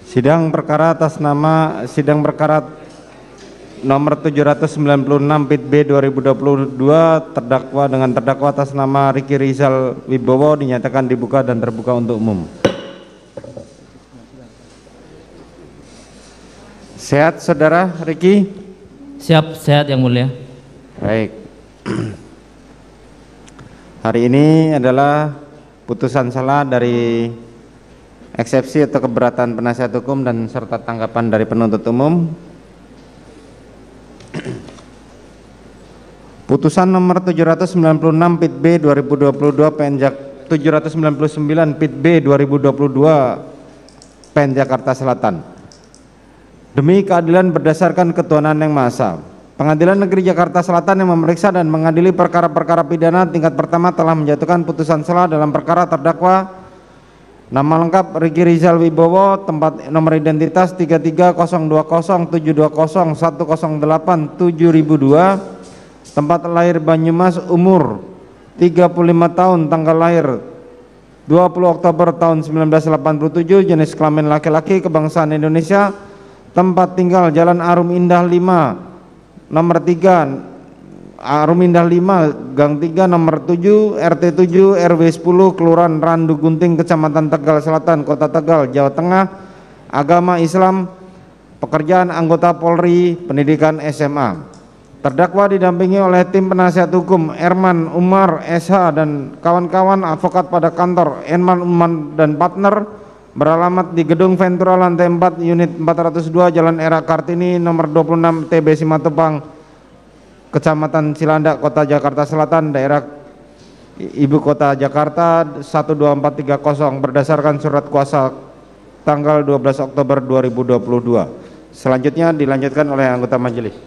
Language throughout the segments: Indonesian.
Sidang perkara atas nama sidang perkara nomor 796 PIT B 2022 terdakwa dengan terdakwa atas nama Riki Rizal Wibowo dinyatakan dibuka dan terbuka untuk umum. Sehat saudara Riki? Siap, sehat yang mulia. Baik. Hari ini adalah putusan salah dari eksepsi atau keberatan penasihat hukum dan serta tanggapan dari penuntut umum. Putusan nomor 796 PIT B 2022 PN 799 PIT B 2022 PN Jakarta Selatan. Demi keadilan berdasarkan ketuhanan yang Maha Esa, Pengadilan Negeri Jakarta Selatan yang memeriksa dan mengadili perkara-perkara pidana tingkat pertama telah menjatuhkan putusan salah dalam perkara terdakwa nama lengkap Riki Rizal Wibowo, tempat nomor identitas 330207087002, tempat lahir Banyumas, umur 35 tahun, tanggal lahir 20 Oktober tahun 1987, jenis kelamin laki-laki, kebangsaan Indonesia, tempat tinggal Jalan Arum Indah 5 nomor 3 Arum Indah 5 Gang 3 nomor 7 RT 7 RW 10 Kelurahan Randu Gunting Kecamatan Tegal Selatan Kota Tegal Jawa Tengah, agama Islam, pekerjaan anggota Polri, pendidikan SMA. Terdakwa didampingi oleh tim penasihat hukum Erman Umar SH dan kawan-kawan advokat pada kantor Erman Umar dan partner beralamat di Gedung Ventura lantai 4 unit 402 Jalan Era Kartini nomor 26 TB Simatupang Kecamatan Cilandak, Kota Jakarta Selatan, daerah Ibu Kota Jakarta 12430 berdasarkan surat kuasa tanggal 12 Oktober 2022. Selanjutnya dilanjutkan oleh anggota majelis.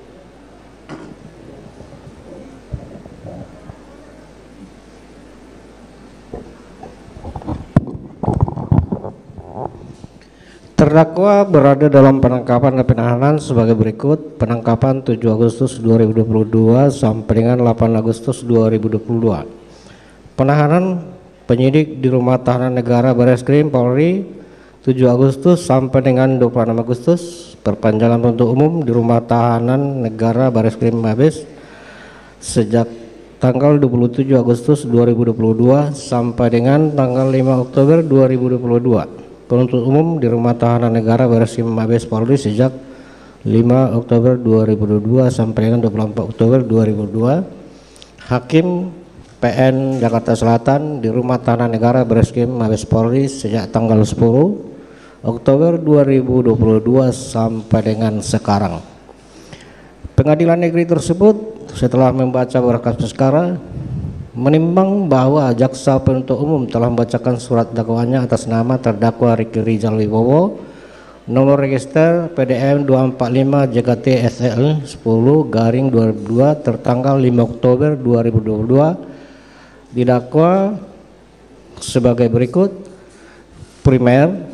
Terdakwa berada dalam penangkapan dan penahanan sebagai berikut. Penangkapan 7 Agustus 2022 sampai dengan 8 Agustus 2022. Penahanan penyidik di Rumah Tahanan Negara Bareskrim Polri 7 Agustus sampai dengan 26 Agustus. Perpanjangan penuntut umum di Rumah Tahanan Negara Bareskrim Mabes sejak tanggal 27 Agustus 2022 sampai dengan tanggal 5 Oktober 2022. Penuntut umum di Rumah Tahanan Negara Bareskrim Mabes Polri sejak 5 Oktober 2022 sampai dengan 24 Oktober 2022. Hakim PN Jakarta Selatan di Rumah Tahanan Negara Bareskrim Mabes Polri sejak tanggal 10 Oktober 2022 sampai dengan sekarang. Pengadilan negeri tersebut setelah membaca berkas perkara menimbang bahwa jaksa penuntut umum telah membacakan surat dakwaannya atas nama terdakwa Riki Rizal Wibowo, nomor register PDM 245 JKT SL 10/2002 tertanggal 5 Oktober 2022 didakwa sebagai berikut. Primer,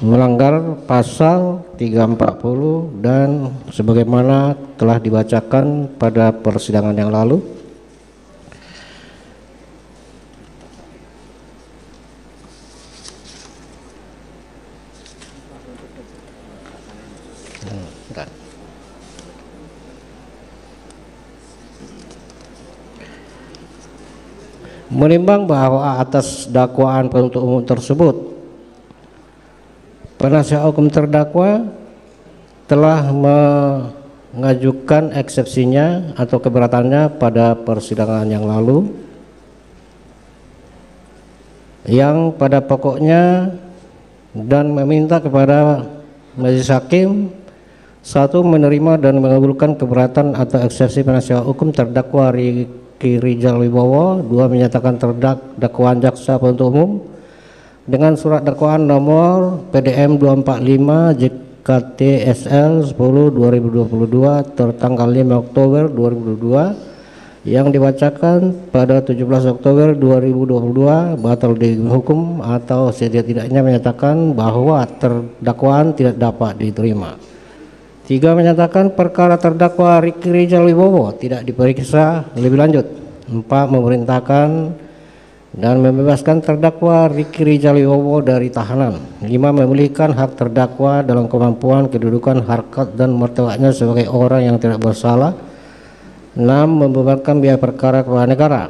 melanggar pasal 340 dan sebagaimana telah dibacakan pada persidangan yang lalu. Menimbang bahwa atas dakwaan penuntut umum tersebut penasihat hukum terdakwa telah mengajukan eksepsinya atau keberatannya pada persidangan yang lalu, yang pada pokoknya dan meminta kepada majelis hakim: 1. Menerima dan mengabulkan keberatan atau eksepsi penasihat hukum terdakwa Riki Rizal Wibowo. 2. Menyatakan dakwaan jaksa penuntut umum dengan surat dakwaan nomor PDM 245 KTSL 10/2022 tertanggal 5 Oktober 2022 yang dibacakan pada 17 Oktober 2022 batal dihukum atau setidak-tidaknya menyatakan bahwa terdakwaan tidak dapat diterima. 3. Menyatakan perkara terdakwa Ricky Rizal Wibowo tidak diperiksa lebih lanjut. 4. Memerintahkan dan membebaskan terdakwa Ricky Rizal Wibowo dari tahanan. 5. Memulihkan hak terdakwa dalam kemampuan, kedudukan, harkat dan martabatnya sebagai orang yang tidak bersalah. 6. Membebankan biaya perkara kepada negara.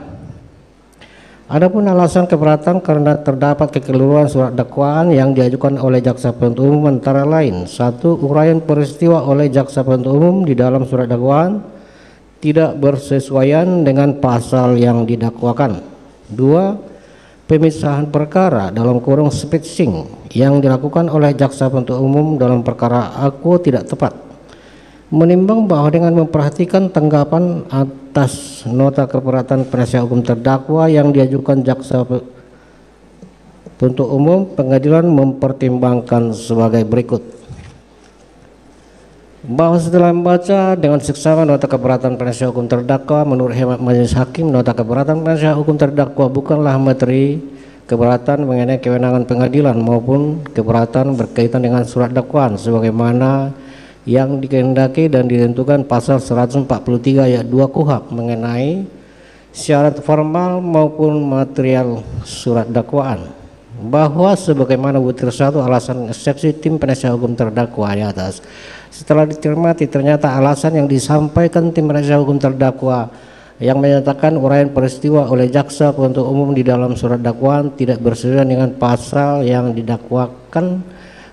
Adapun alasan keberatan karena terdapat kekeliruan surat dakwaan yang diajukan oleh jaksa penuntut umum antara lain: 1. Uraian peristiwa oleh jaksa penuntut umum di dalam surat dakwaan tidak bersesuaian dengan pasal yang didakwakan. 2. Pemisahan perkara dalam kurung spacing yang dilakukan oleh jaksa penuntut umum dalam perkara aku tidak tepat. Menimbang bahwa dengan memperhatikan tanggapan atas nota keberatan penasihat hukum terdakwa yang diajukan jaksa penuntut umum, pengadilan mempertimbangkan sebagai berikut: bahwa setelah membaca dengan seksama nota keberatan penasihat hukum terdakwa, menurut hemat majelis hakim, nota keberatan penasihat hukum terdakwa bukanlah materi keberatan mengenai kewenangan pengadilan maupun keberatan berkaitan dengan surat dakwaan sebagaimana yang dikehendaki dan ditentukan pasal 143 ayat 2 KUHP mengenai syarat formal maupun material surat dakwaan, bahwa sebagaimana butir 1 alasan eksepsi tim penasihat hukum terdakwa di atas setelah dicermati ternyata alasan yang disampaikan tim penasihat hukum terdakwa yang menyatakan uraian peristiwa oleh jaksa penuntut umum di dalam surat dakwaan tidak bersesuaian dengan pasal yang didakwakan,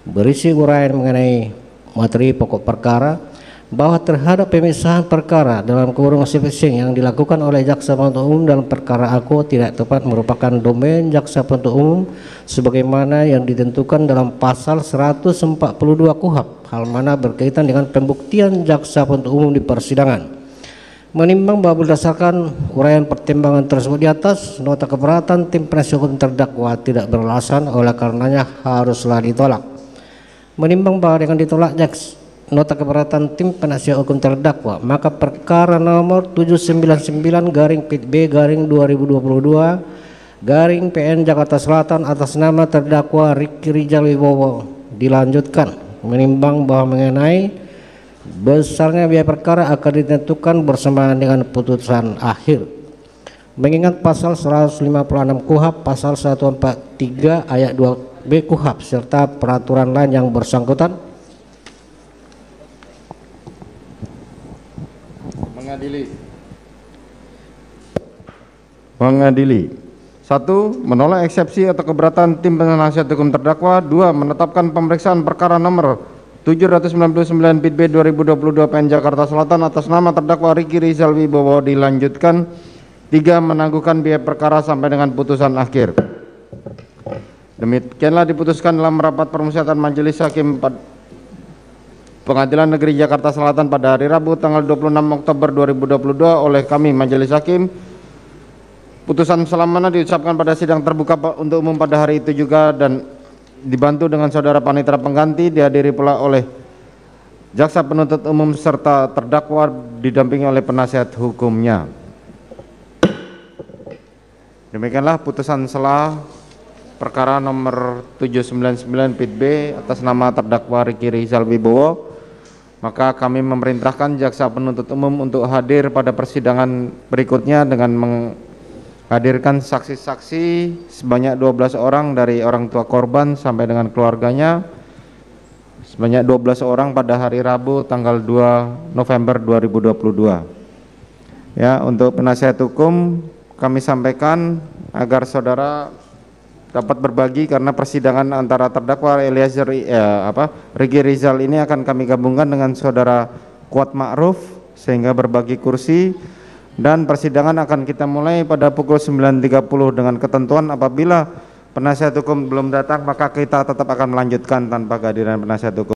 berisi uraian mengenai materi pokok perkara, bahwa terhadap pemisahan perkara dalam kurung spacing yang dilakukan oleh jaksa penuntut umum dalam perkara aku tidak tepat merupakan domain jaksa penuntut umum sebagaimana yang ditentukan dalam pasal 142 KUHP, hal mana berkaitan dengan pembuktian jaksa penuntut umum di persidangan. Menimbang bahwa berdasarkan uraian pertimbangan tersebut di atas, nota keberatan tim penasihat hukum terdakwa tidak beralasan, oleh karenanya haruslah ditolak. Menimbang bahwa dengan ditolak nota keberatan tim penasihat hukum terdakwa, maka perkara nomor 799/B/2022 Jakarta Selatan atas nama terdakwa Ricky Rizal Wibowo dilanjutkan. Menimbang bahwa mengenai besarnya biaya perkara akan ditentukan bersamaan dengan putusan akhir. Mengingat pasal 156 KUHP, pasal 143 ayat 2B KUHP serta peraturan lain yang bersangkutan, mengadili 1. Menolak eksepsi atau keberatan tim penasihat hukum terdakwa. 2. Menetapkan pemeriksaan perkara nomor 799 PIT B 2022 PN Jakarta Selatan atas nama terdakwa Ricky Rizal Wibowo dilanjutkan. 3. Menangguhkan biaya perkara sampai dengan putusan akhir. Demikianlah diputuskan dalam rapat permusyawaratan Majelis Hakim Pengadilan Negeri Jakarta Selatan pada hari Rabu tanggal 26 Oktober 2022 oleh kami Majelis Hakim. Putusan selamana diucapkan pada sidang terbuka untuk umum pada hari itu juga dan dibantu dengan saudara panitera pengganti, dihadiri pula oleh jaksa penuntut umum serta terdakwa didampingi oleh penasihat hukumnya. Demikianlah putusan selah perkara nomor 799 PIT B atas nama terdakwa Ricky Rizal Wibowo. Maka kami memerintahkan jaksa penuntut umum untuk hadir pada persidangan berikutnya dengan menghadirkan saksi-saksi sebanyak 12 orang dari orang tua korban sampai dengan keluarganya, sebanyak 12 orang pada hari Rabu tanggal 2 November 2022. Ya, untuk penasihat hukum kami sampaikan agar saudara dapat berbagi karena persidangan antara terdakwa Ricky Rizal ini akan kami gabungkan dengan saudara Kuat Ma'ruf sehingga berbagi kursi, dan persidangan akan kita mulai pada pukul 9.30 dengan ketentuan apabila penasihat hukum belum datang maka kita tetap akan melanjutkan tanpa kehadiran penasihat hukum.